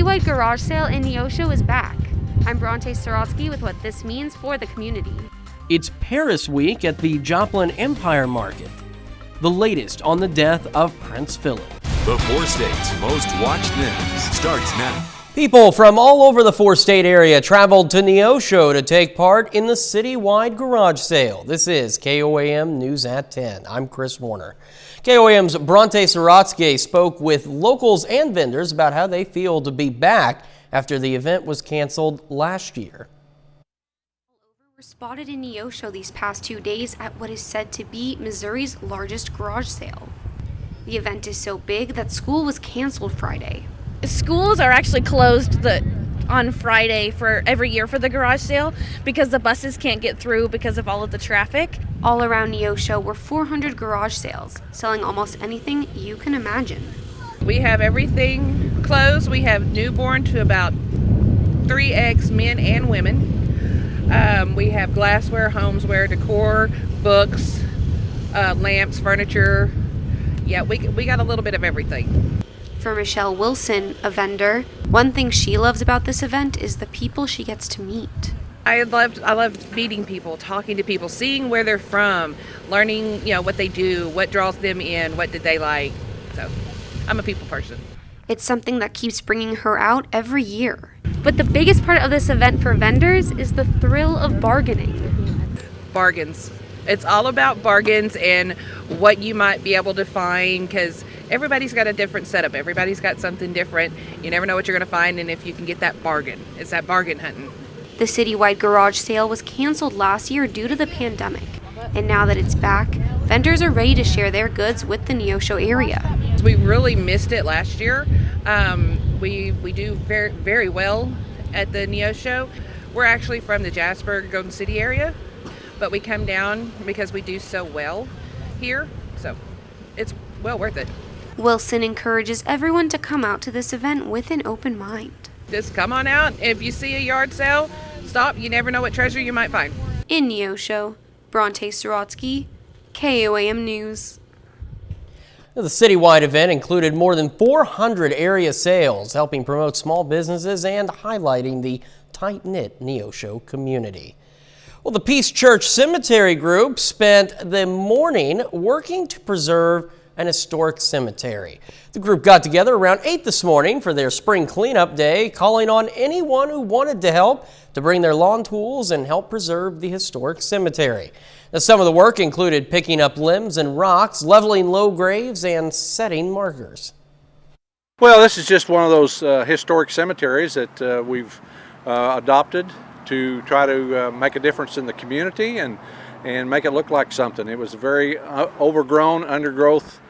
citywide garage sale in Neosho is back. I'm Bronte Sorotsky with what this means for the community. It's Paris Week at the Joplin Empire Market. The latest on the death of Prince Philip. The four states' most watched news starts now. People from all over the four-state area traveled to Neosho to take part in the citywide garage sale. This is KOAM News at 10. I'm Chris Warner. KOAM's Bronte Sorotsky spoke with locals and vendors about how they feel to be back after the event was canceled last year. Were spotted in Neosho these past 2 days at what is said to be Missouri's largest garage sale. The event is so big that school was canceled Friday. Schools are actually closed on Friday for every year for the garage sale because the buses can't get through because of all of the traffic. All around Neosho were 400 garage sales, selling almost anything you can imagine. We have everything closed. We have newborn to about 3X men and women. We have glassware, homeware, decor, books, lamps, furniture. Yeah, we got a little bit of everything. For Michelle Wilson, a vendor, one thing she loves about this event is the people she gets to meet. I loved meeting people, talking to people, seeing where they're from, learning, what they do, what draws them in, what did they like. So, I'm a people person. It's something that keeps bringing her out every year. But the biggest part of this event for vendors is the thrill of bargaining. Bargains. It's all about bargains and what you might be able to find, because everybody's got a different setup. Everybody's got something different. You never know what you're going to find, and if you can get that bargain. It's that bargain hunting. The citywide garage sale was canceled last year due to the pandemic. And now that it's back, vendors are ready to share their goods with the Neosho area. We really missed it last year. We do very, very well at the Neosho. We're actually from the Jasper, Golden City area, but we come down because we do so well here. So it's well worth it. Wilson encourages everyone to come out to this event with an open mind. Just come on out. If you see a yard sale, stop. You never know what treasure you might find. In Neosho, Bronte Sorotsky, KOAM News. The citywide event included more than 400 area sales, helping promote small businesses and highlighting the tight-knit Neosho community. Well, the Peace Church Cemetery Group spent the morning working to preserve an historic cemetery. The group got together around 8 this morning for their spring cleanup day, calling on anyone who wanted to help to bring their lawn tools and help preserve the historic cemetery. Now, some of the work included picking up limbs and rocks, leveling low graves, and setting markers. Well, this is just one of those historic cemeteries that we've adopted to try to make a difference in the community and make it look like something. It was very overgrown, undergrowth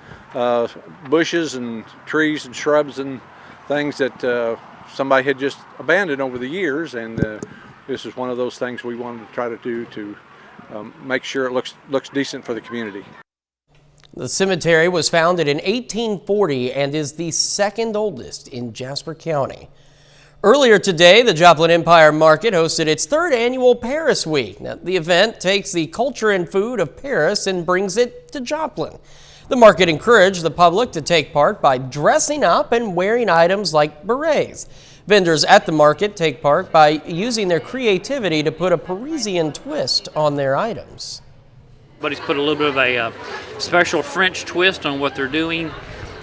bushes and trees and shrubs and things that somebody had just abandoned over the years, and this is one of those things we wanted to try to do to make sure it looks decent for the community. The cemetery was founded in 1840 and is the second oldest in Jasper County. Earlier today, the Joplin Empire Market hosted its third annual Paris Week. Now, the event takes the culture and food of Paris and brings it to Joplin. The market encouraged the public to take part by dressing up and wearing items like berets. Vendors at the market take part by using their creativity to put a Parisian twist on their items. Everybody's put a little bit of a special French twist on what they're doing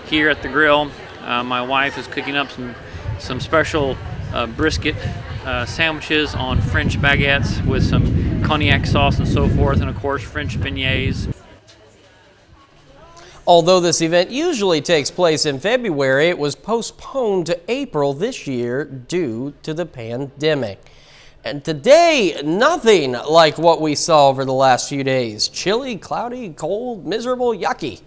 here at the grill. My wife is cooking up some special brisket sandwiches on French baguettes with some cognac sauce and so forth, and of course French beignets. Although this event usually takes place in February, it was postponed to April this year due to the pandemic. And today, nothing like what we saw over the last few days. Chilly, cloudy, cold, miserable, yucky.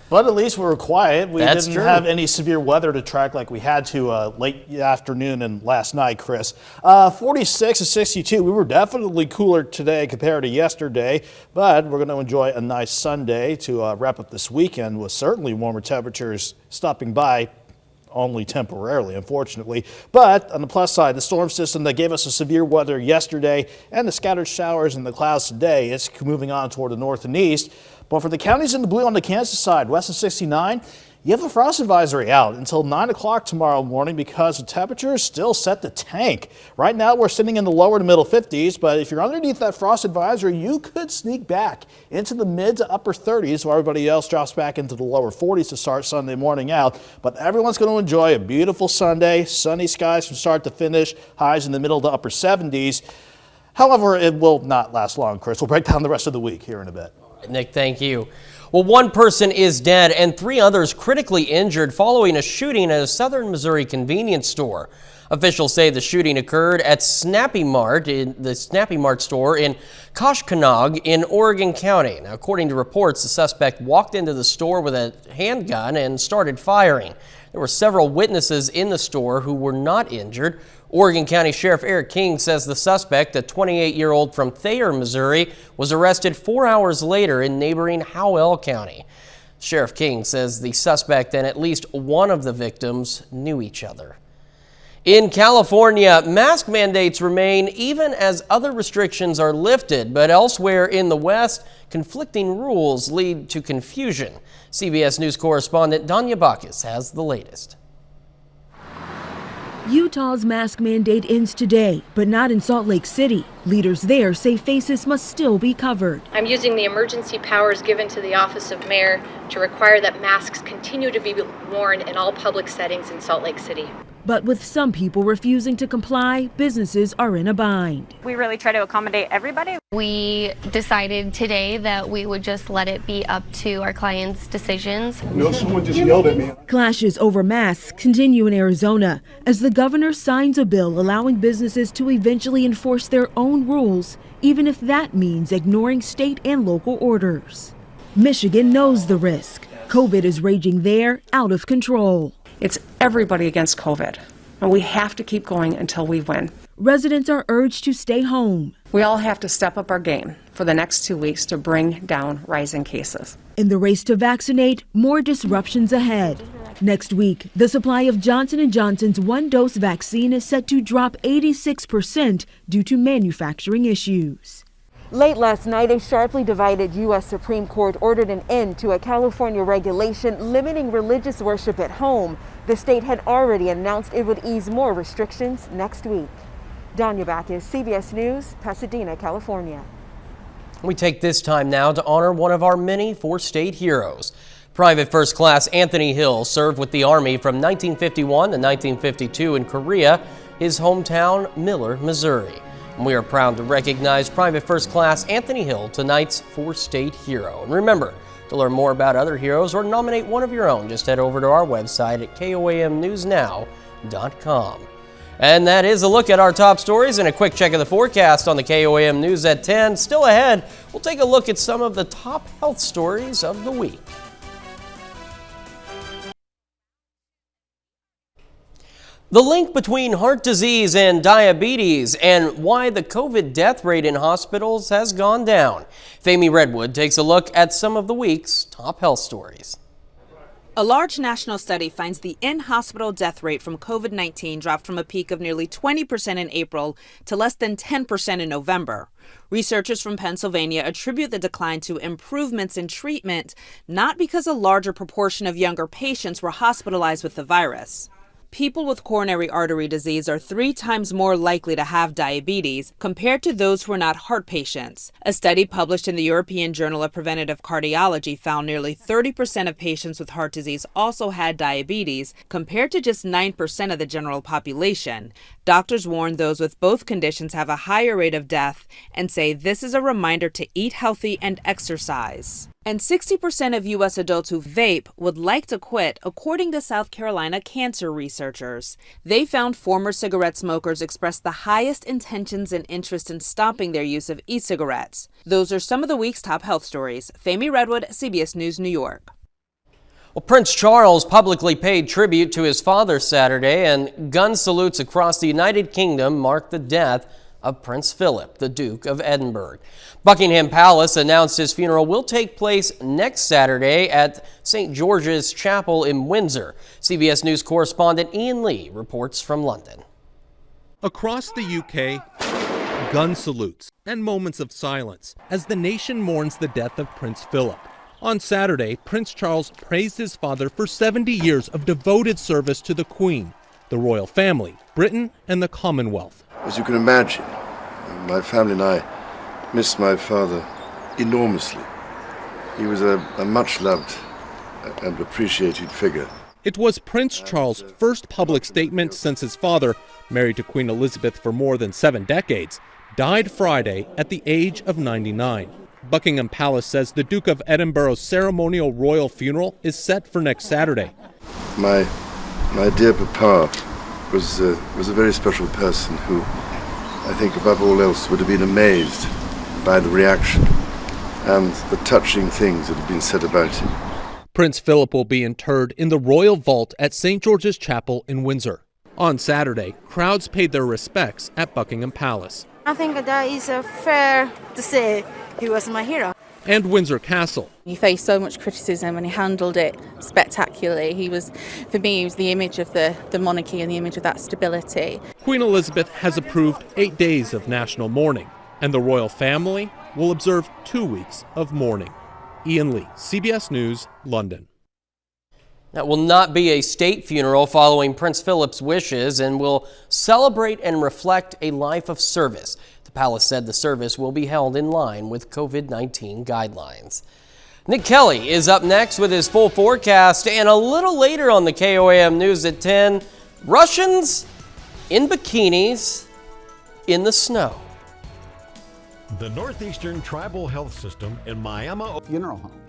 But at least we were quiet. We That's didn't true. have any severe weather to track like we had to late afternoon and last night, Chris. 46 and 62. We were definitely cooler today compared to yesterday, but we're going to enjoy a nice Sunday to wrap up this weekend with certainly warmer temperatures stopping by only temporarily, unfortunately. But on the plus side, the storm system that gave us a severe weather yesterday and the scattered showers and the clouds today, it's moving on toward the north and east. But for the counties in the blue on the Kansas side, west of 69, You have the frost advisory out until 9 o'clock tomorrow morning because the temperature is still set to tank. Right now we're sitting in the lower to middle 50s, but if you're underneath that frost advisory, you could sneak back into the mid to upper 30s while everybody else drops back into the lower 40s to start Sunday morning out. But everyone's going to enjoy a beautiful Sunday, sunny skies from start to finish, highs in the middle to upper 70s. However, it will not last long, Chris. We'll break down the rest of the week here in a bit. Nick, thank you. Well, one person is dead and 3 others critically injured following a shooting at a Southern Missouri convenience store. Officials say the shooting occurred at Snappy Mart, in the Snappy Mart store in Koshkonong in Oregon County. Now, according to reports, the suspect walked into the store with a handgun and started firing. There were several witnesses in the store who were not injured. Oregon County Sheriff Eric King says the suspect, a 28-year-old from Thayer, Missouri, was arrested 4 hours later in neighboring Howell County. Sheriff King says the suspect and at least one of the victims knew each other. In California, mask mandates remain even as other restrictions are lifted, but elsewhere in the West, conflicting rules lead to confusion. CBS News correspondent Danya Bacchus has the latest. Utah's mask mandate ends today, but not in Salt Lake City. Leaders there say faces must still be covered. I'm using the emergency powers given to the office of mayor to require that masks continue to be worn in all public settings in Salt Lake City. But with some people refusing to comply, businesses are in a bind. We really try to accommodate everybody. We decided today that we would just let it be up to our clients' decisions. No, someone just yelled at me. Clashes over masks continue in Arizona as the governor signs a bill allowing businesses to eventually enforce their own rules, even if that means ignoring state and local orders. Michigan knows the risk. COVID is raging there, out of control. It's everybody against COVID, and we have to keep going until we win. Residents are urged to stay home. We all have to step up our game for the next 2 weeks to bring down rising cases. In the race to vaccinate, more disruptions ahead. Next week, the supply of Johnson & Johnson's one-dose vaccine is set to drop 86% due to manufacturing issues. Late last night, a sharply divided U.S. Supreme Court ordered an end to a California regulation limiting religious worship at home. The state had already announced it would ease more restrictions next week. Danya Bacchus, CBS News, Pasadena, California. We take this time now to honor one of our many four-state heroes. Private First Class Anthony Hill served with the Army from 1951 to 1952 in Korea, his hometown, Miller, Missouri. And we are proud to recognize Private First Class Anthony Hill, tonight's four-state hero. And remember, to learn more about other heroes or nominate one of your own, just head over to our website at KOAMNewsNow.com. And that is a look at our top stories and a quick check of the forecast on the KOAM News at 10. Still ahead, we'll take a look at some of the top health stories of the week. The link between heart disease and diabetes and why the COVID death rate in hospitals has gone down. Famie Redwood takes a look at some of the week's top health stories. A large national study finds the in-hospital death rate from COVID-19 dropped from a peak of nearly 20% in April to less than 10% in November. Researchers from Pennsylvania attribute the decline to improvements in treatment, not because a larger proportion of younger patients were hospitalized with the virus. People with coronary artery disease are 3 times more likely to have diabetes compared to those who are not heart patients. A study published in the European Journal of Preventive Cardiology found nearly 30% of patients with heart disease also had diabetes, compared to just 9% of the general population. Doctors warn those with both conditions have a higher rate of death and say this is a reminder to eat healthy and exercise. And 60% of U.S. adults who vape would like to quit, according to South Carolina cancer researchers. They found former cigarette smokers expressed the highest intentions and interest in stopping their use of e-cigarettes. Those are some of the week's top health stories. Famie Redwood, CBS News, New York. Well, Prince Charles publicly paid tribute to his father Saturday, and gun salutes across the United Kingdom marked the death of Prince Philip, the Duke of Edinburgh. Buckingham Palace announced his funeral will take place next Saturday at St. George's Chapel in Windsor. CBS News correspondent Ian Lee reports from London. Across the UK, gun salutes and moments of silence as the nation mourns the death of Prince Philip. On Saturday, Prince Charles praised his father for 70 years of devoted service to the Queen, the royal family, Britain, and the Commonwealth. As you can imagine, my family and I miss my father enormously. He was a much-loved and appreciated figure. It was Prince Charles' first public statement since his father, married to Queen Elizabeth for more than 7 decades, died Friday at the age of 99. Buckingham Palace says the Duke of Edinburgh's ceremonial royal funeral is set for next Saturday. My dear papa was a very special person who, I think above all else, would have been amazed by the reaction and the touching things that have been said about him. Prince Philip will be interred in the Royal Vault at St. George's Chapel in Windsor. On Saturday, crowds paid their respects at Buckingham Palace. I think that is fair to say he was my hero. And Windsor Castle. He faced so much criticism and he handled it spectacularly. For me, he was the image of the monarchy and the image of that stability. Queen Elizabeth has approved 8 days of national mourning, and the royal family will observe 2 weeks of mourning. Ian Lee, CBS News, London. That will not be a state funeral following Prince Philip's wishes and will celebrate and reflect a life of service. The palace said the service will be held in line with COVID-19 guidelines. Nick Kelly is up next with his full forecast, and a little later on the KOAM News at 10, Russians in bikinis in the snow. The Northeastern Tribal Health System in Miami Funeral Homes.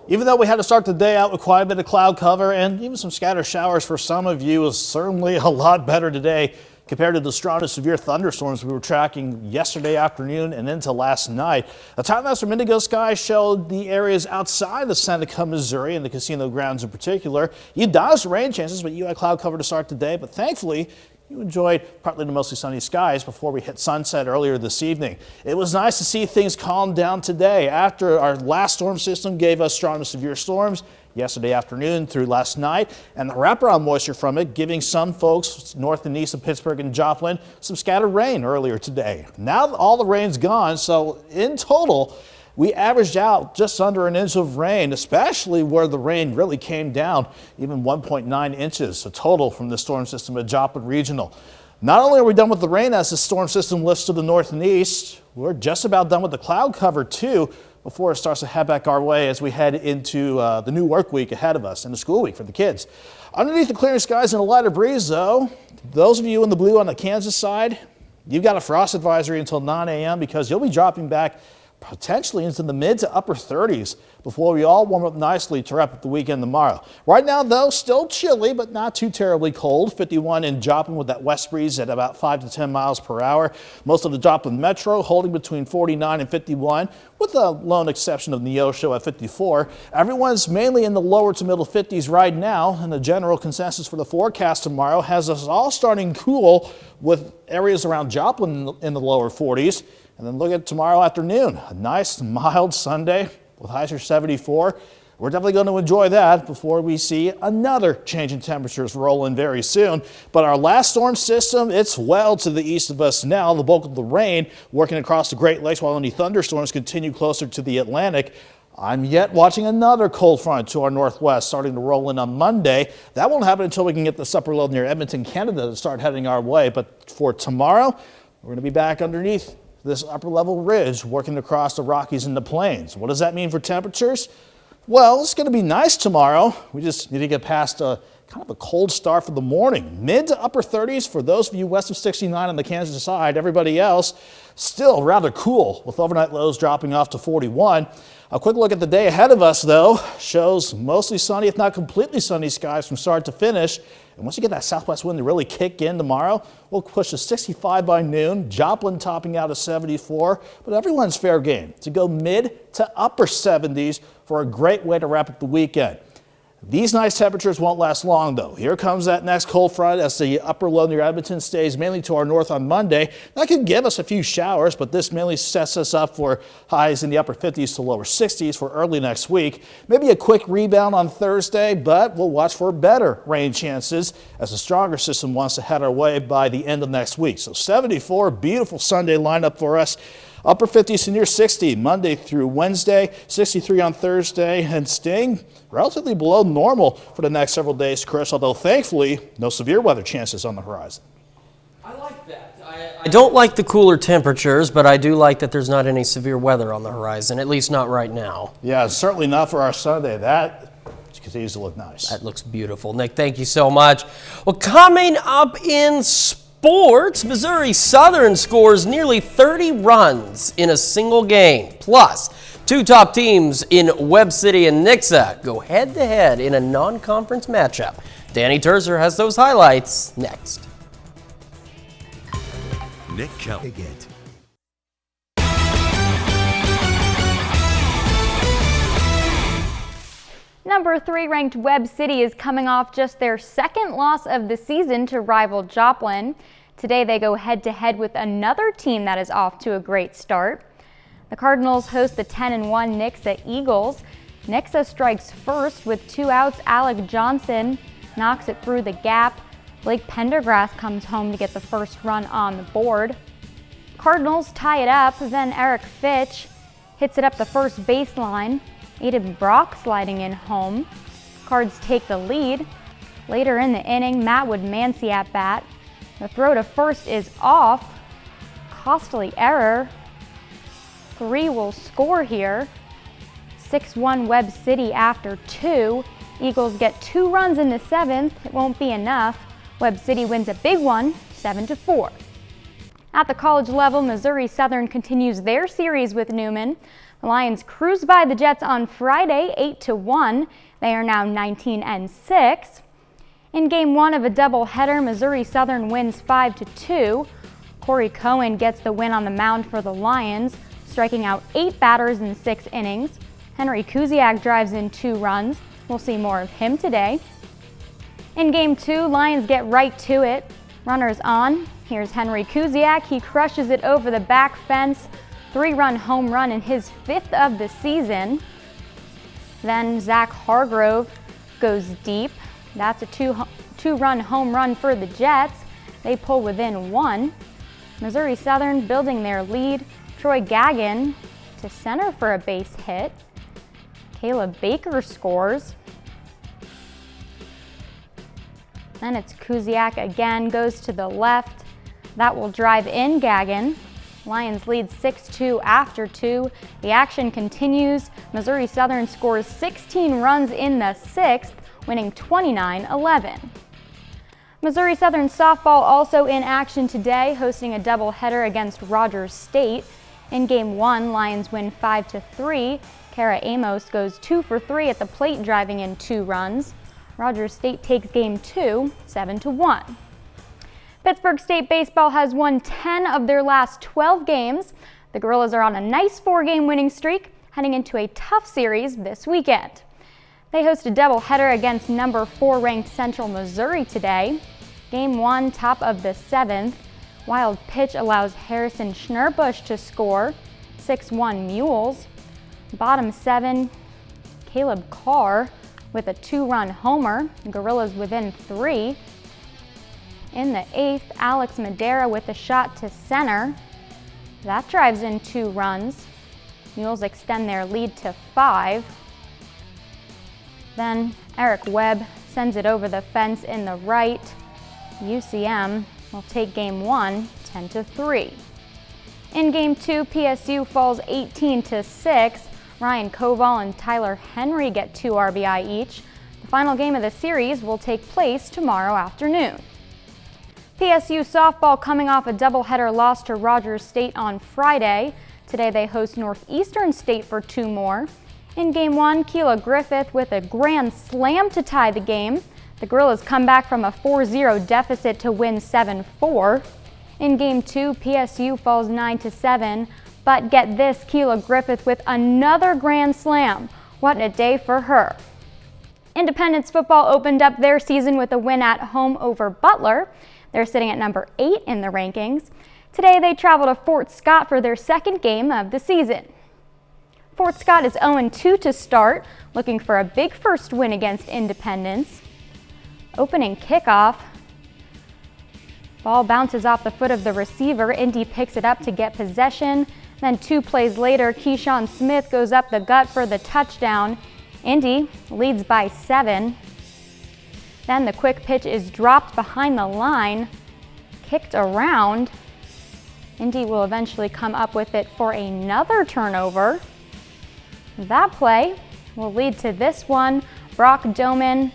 Even though we had to start the day out with quite a bit of cloud cover and even some scattered showers for some of you, is certainly a lot better today compared to the strong to severe thunderstorms we were tracking yesterday afternoon and into last night. A time-lapse from Indigo Sky showed the areas outside of Seneca, Missouri, and the casino grounds in particular. You dodged rain chances, but you had cloud cover to start the day. But thankfully, you enjoyed partly to mostly sunny skies before we hit sunset earlier this evening. It was nice to see things calm down today after our last storm system gave us strong to severe storms yesterday afternoon through last night, and the wraparound moisture from it giving some folks north and east of Pittsburgh and Joplin some scattered rain earlier today. Now all the rain's gone, so in total, we averaged out just under an inch of rain, especially where the rain really came down, even 1.9 inches, a total from the storm system at Joplin Regional. Not only are we done with the rain as the storm system lifts to the north and east, we're just about done with the cloud cover too, before it starts to head back our way as we head into the new work week ahead of us and the school week for the kids. Underneath the clearing skies and a lighter breeze, though, those of you in the blue on the Kansas side, you've got a frost advisory until 9 a.m. because you'll be dropping back potentially into the mid to upper 30s before we all warm up nicely to wrap up the weekend tomorrow. Right now, though, still chilly, but not too terribly cold. 51 in Joplin with that west breeze at about 5 to 10 miles per hour. Most of the Joplin Metro holding between 49 and 51, with a lone exception of Neosho at 54. Everyone's mainly in the lower to middle 50s right now, and the general consensus for the forecast tomorrow has us all starting cool with areas around Joplin in the lower 40s. And then look at tomorrow afternoon, a nice mild Sunday with highs of 74. We're definitely going to enjoy that before we see another change in temperatures roll in very soon. But our last storm system, it's well to the east of us now. The bulk of the rain working across the Great Lakes while any thunderstorms continue closer to the Atlantic. I'm yet watching another cold front to our northwest starting to roll in on Monday. That won't happen until we can get this upper low near Edmonton, Canada to start heading our way. But for tomorrow, we're going to be back underneath this upper level ridge working across the Rockies and the plains. What does that mean for temperatures? Well, it's going to be nice tomorrow. We just need to get past kind of a cold start for the morning. Mid to upper 30s for those of you west of 69 on the Kansas side. Everybody else still rather cool with overnight lows dropping off to 41. A quick look at the day ahead of us, though, shows mostly sunny, if not completely sunny skies from start to finish. And once you get that southwest wind to really kick in tomorrow, we'll push to 65 by noon. Joplin topping out at 74, but everyone's fair game to go mid to upper 70s for a great way to wrap up the weekend. These nice temperatures won't last long, though. Here comes that next cold front as the upper low near Edmonton stays mainly to our north on Monday. That could give us a few showers, but this mainly sets us up for highs in the upper 50s to lower 60s for early next week. Maybe a quick rebound on Thursday, but we'll watch for better rain chances as a stronger system wants to head our way by the end of next week. So 74, beautiful Sunday lineup for us. Upper 50s to near 60 Monday through Wednesday, 63 on Thursday, and staying relatively below normal for the next several days, Chris, although thankfully no severe weather chances on the horizon. I like that. I don't like the cooler temperatures, but I do like that there's not any severe weather on the horizon, at least not right now. Yeah, certainly not for our Sunday. That continues to look nice. That looks beautiful. Nick, thank you so much. Well, coming up in sports, Missouri Southern scores nearly 30 runs in a single game. Plus, two top teams in Webb City and Nixa go head-to-head in a non-conference matchup. Danny Terzer has those highlights next. Nick Kelly. Number 3 ranked Webb City is coming off just their second loss of the season to rival Joplin. Today they go head-to-head with another team that is off to a great start. The Cardinals host the 10-1 Nixa Eagles. Nixa strikes first with 2 outs. Alec Johnson knocks it through the gap. Blake Pendergrass comes home to get the first run on the board. Cardinals tie it up, then Eric Fitch hits it up the first baseline. Aiden Brock sliding in home. Cards take the lead. Later in the inning, Matt Woodmansey at bat. The throw to first is off. Costly error. 3 will score here. 6-1 Webb City after 2. Eagles get 2 runs in the 7th. It won't be enough. Webb City wins a big one, 7-4. At the college level, Missouri Southern continues their series with Newman. The Lions cruised by the Jets on Friday, 8-1. They are now 19-6. In Game 1 of a doubleheader, Missouri Southern wins 5-2. Corey Cohen gets the win on the mound for the Lions, striking out 8 batters in 6 innings. Henry Kuziak drives in 2 runs. We'll see more of him today. In Game 2, Lions get right to it. Runners on. Here's Henry Kuziak. He crushes it over the back fence. 3-run home run in his 5th of the season. Then Zach Hargrove goes deep. That's a 2-run home run for the Jets. They pull within 1. Missouri Southern building their lead. Troy Gagnon to center for a base hit. Caleb Baker scores. Then it's Kuziak again, goes to the left. That will drive in Gagnon. Lions lead 6-2 after 2. The action continues. Missouri Southern scores 16 runs in the 6th, winning 29-11. Missouri Southern softball also in action today, hosting a doubleheader against Rogers State. In Game 1, Lions win 5-3. Kara Amos goes 2 for 3 at the plate, driving in 2 runs. Rogers State takes Game 2, 7-1. Pittsburgh State baseball has won 10 of their last 12 games. The Gorillas are on a nice 4-game winning streak, heading into a tough series this weekend. They host a doubleheader against number 4 ranked Central Missouri today. Game 1, top of the 7th. Wild pitch allows Harrison Schnurbush to score. 6-1 Mules. Bottom 7, Caleb Carr with a 2-run homer. Gorillas within 3. In the 8th, Alex Madera with a shot to center. That drives in 2 runs. Mules extend their lead to 5. Then Eric Webb sends it over the fence in the right. UCM will take Game 1, 10-3. In Game 2, PSU falls 18-6. Ryan Koval and Tyler Henry get 2 RBI each. The final game of the series will take place tomorrow afternoon. PSU softball coming off a doubleheader loss to Rogers State on Friday. Today they host Northeastern State for 2 more. In Game 1, Keela Griffith with a grand slam to tie the game. The Gorillas come back from a 4-0 deficit to win 7-4. In Game 2, PSU falls 9-7, but get this, Keela Griffith with another grand slam. What a day for her. Independence football opened up their season with a win at home over Butler. They're sitting at number 8 in the rankings. Today they travel to Fort Scott for their second game of the season. Fort Scott is 0-2 to start, looking for a big first win against Independence. Opening kickoff. Ball bounces off the foot of the receiver. Indy picks it up to get possession. Then 2 plays later, Keyshawn Smith goes up the gut for the touchdown. Indy leads by 7. Then the quick pitch is dropped behind the line, kicked around. Indy will eventually come up with it for another turnover. That play will lead to this one. Brock Doman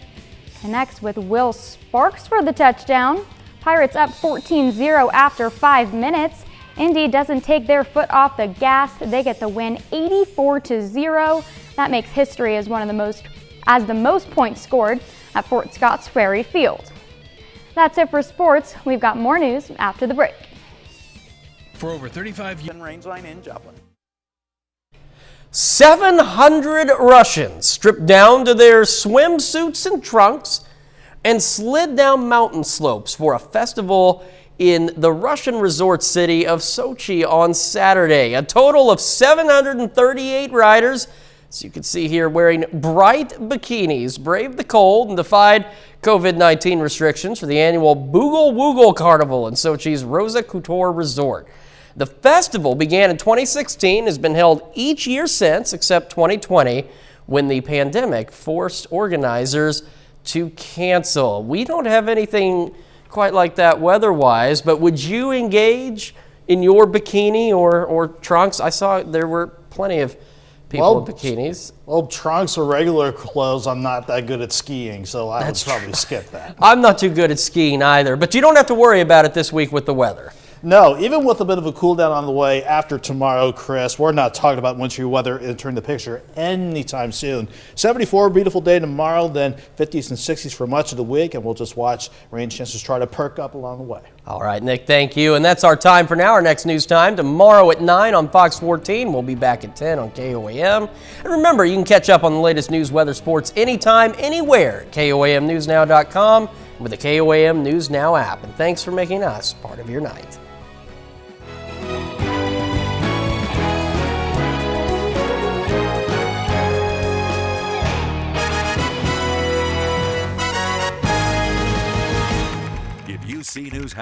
connects with Will Sparks for the touchdown. Pirates up 14-0 after 5 minutes. Indy doesn't take their foot off the gas. They get the win 84-0. That makes history as the most points scored at Fort Scott's Ferry Field. That's it for sports. We've got more news after the break. For over 35 years, range line in Joplin. 700 Russians stripped down to their swimsuits and trunks and slid down mountain slopes for a festival in the Russian resort city of Sochi on Saturday. A total of 738 riders, as you can see here, wearing bright bikinis, braved the cold and defied COVID-19 restrictions for the annual Boogle Woogle Carnival in Sochi's Rosa Couture Resort. The festival began in 2016, has been held each year since, except 2020, when the pandemic forced organizers to cancel. We don't have anything quite like that weather-wise, but would you engage in your bikini or trunks? I saw there were plenty of people in bikinis. Well, trunks or regular clothes, I'm not that good at skiing, so I would probably skip that. I'm not too good at skiing either, but you don't have to worry about it this week with the weather. No, even with a bit of a cool down on the way after tomorrow, Chris, we're not talking about wintry weather entering the picture anytime soon. 74, beautiful day tomorrow, then 50s and 60s for much of the week, and we'll just watch rain chances try to perk up along the way. All right, Nick, thank you. And that's our time for now. Our next news time tomorrow at 9 on Fox 14. We'll be back at 10 on KOAM. And remember, you can catch up on the latest news, weather, sports anytime, anywhere at KOAMNewsNow.com with the KOAM News Now app. And thanks for making us part of your night.